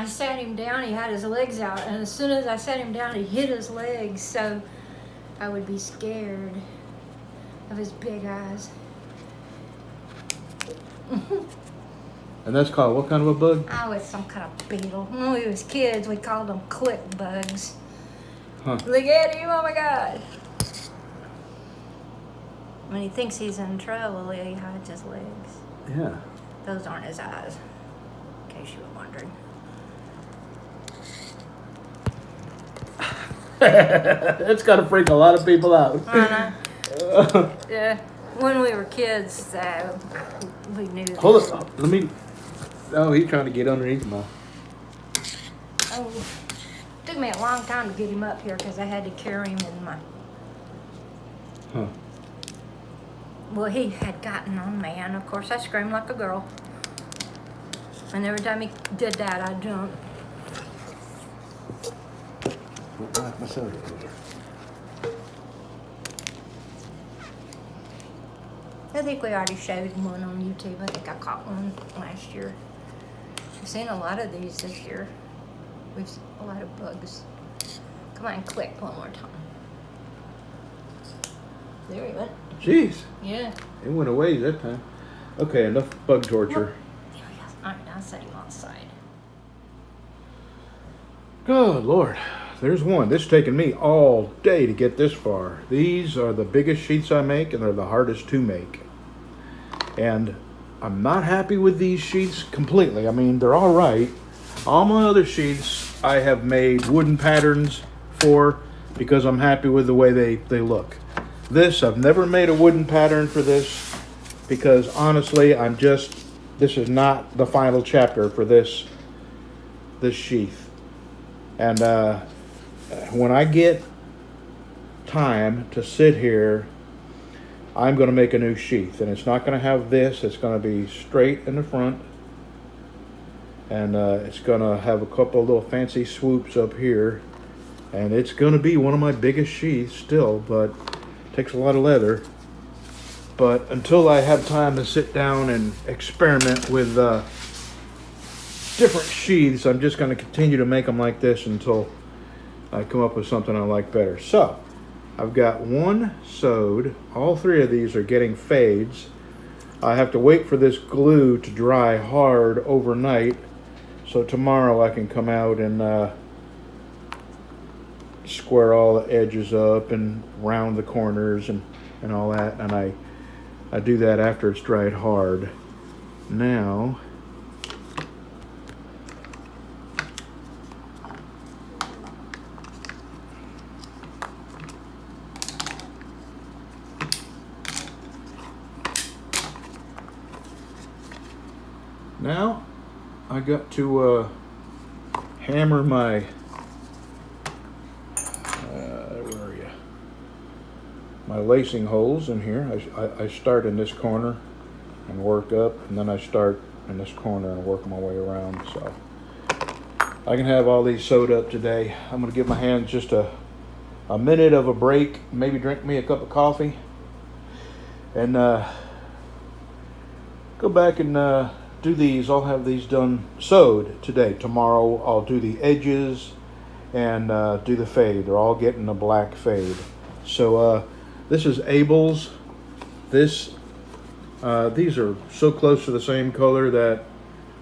I sat him down, he had his legs out, and as soon as I sat him down, he hit his legs, so I would be scared of his big eyes. And that's called what kind of a bug? Oh, it's some kind of beetle. When we was kids, we called them click bugs. Huh. Look at him, oh my God. When he thinks he's in trouble, he hides his legs. Yeah. Those aren't his eyes, in case you were wondering. That's gotta freak a lot of people out. I know. Yeah. When we were kids, we knew that. Hold it. Let me. Oh, he's trying to get underneath my. Oh, it took me a long time to get him up here because I had to carry him in my. Huh. Well, he had gotten on me, and of course I screamed like a girl. And every time he did that, I jumped. I think we already showed one on YouTube. I think I caught one last year. We've seen a lot of these this year. We've seen a lot of bugs. Come on, click one more time. There he went. Jeez. Yeah. It went away that time. Okay, enough bug torture. There he goes. All right, I'll set him outside. Good Lord. There's one. This has taken me all day to get this far. These are the biggest sheaths I make, and they're the hardest to make. And I'm not happy with these sheaths completely. I mean, they're all right. All my other sheaths I have made wooden patterns for because I'm happy with the way they look. This, I've never made a wooden pattern for this because honestly, this is not the final chapter for this sheath. And when I get time to sit here, I'm going to make a new sheath, and it's not going to have this. It's going to be straight in the front, and it's going to have a couple of little fancy swoops up here, and it's going to be one of my biggest sheaths still, but it takes a lot of leather. But until I have time to sit down and experiment with different sheaths, I'm just going to continue to make them like this until I come up with something I like better. So I've got one sewed. All three of these are getting fades. I have to wait for this glue to dry hard overnight, so tomorrow I can come out and square all the edges up and round the corners and all that, and I do that after it's dried hard. Now I got to hammer my where are you? My lacing holes in here. I start in this corner and work up, and then I start in this corner and work my way around. So I can have all these sewed up today. I'm going to give my hands just a minute of a break, maybe drink me a cup of coffee, and go back and do these. I'll have these done sewed today. Tomorrow I'll do the edges and do the fade. They're all getting a black fade. So this is Abel's. These are so close to the same color that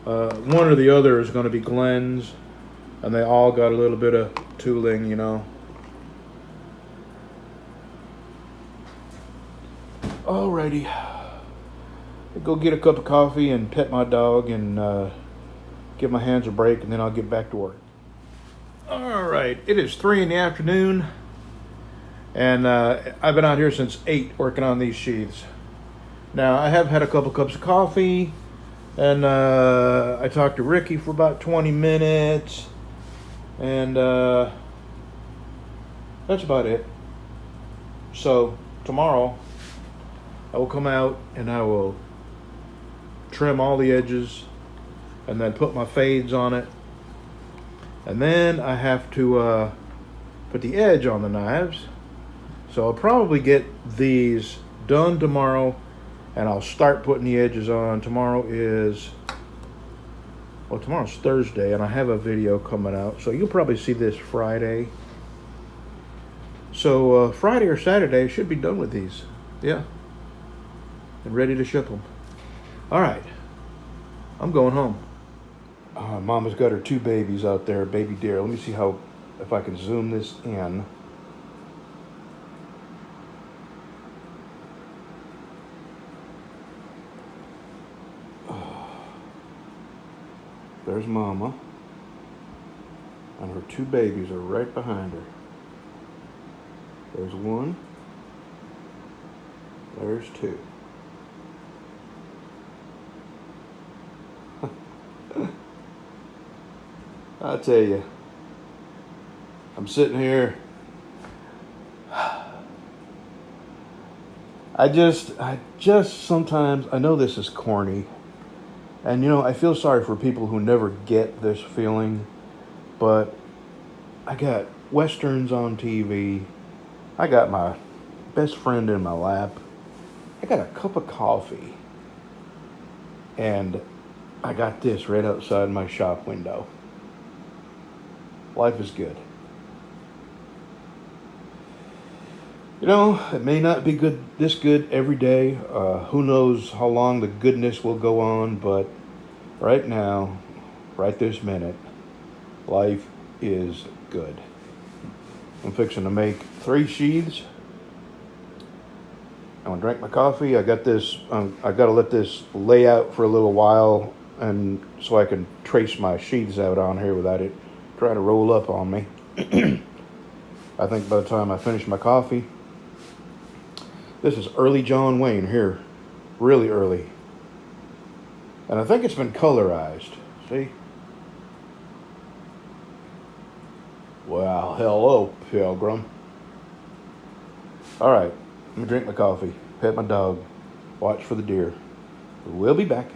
one or the other is going to be Glenn's, and they all got a little bit of tooling, you know. Alrighty. Go get a cup of coffee and pet my dog and give my hands a break, and then I'll get back to work. All right, it is 3 in the afternoon, and I've been out here since 8 working on these sheaths. Now, I have had a couple cups of coffee, and I talked to Ricky for about 20 minutes, and that's about it. So tomorrow I will come out and I will trim all the edges and then put my fades on it, and then I have to put the edge on the knives. So I'll probably get these done tomorrow, and I'll start putting the edges on. Tomorrow is Well, tomorrow's Thursday, and I have a video coming out, so you'll probably see this Friday. So Friday or Saturday, I should be done with these. Yeah. And ready to ship them. All right. I'm going home. Mama's got her 2 babies out there, baby deer. Let me see if I can zoom this in. There's Mama. And her 2 babies are right behind her. There's 1. There's 2. I tell you, I'm sitting here. I just sometimes, I know this is corny, and I feel sorry for people who never get this feeling, but I got Westerns on TV. I got my best friend in my lap. I got a cup of coffee. And I got this right outside my shop window. Life is good. It may not be this good every day. Who knows how long the goodness will go on, but right now, right this minute, life is good. I'm fixing to make 3 sheaths. I'm gonna drink my coffee. I got this. I gotta let this lay out for a little while, and so I can trace my sheaths out on here without it trying to roll up on me. I think by the time I finish my coffee, this is early John Wayne here, really early, and I think it's been colorized. See? Well, hello, Pilgrim. All right. I'm gonna drink my coffee, pet my dog, watch for the deer. We'll be back.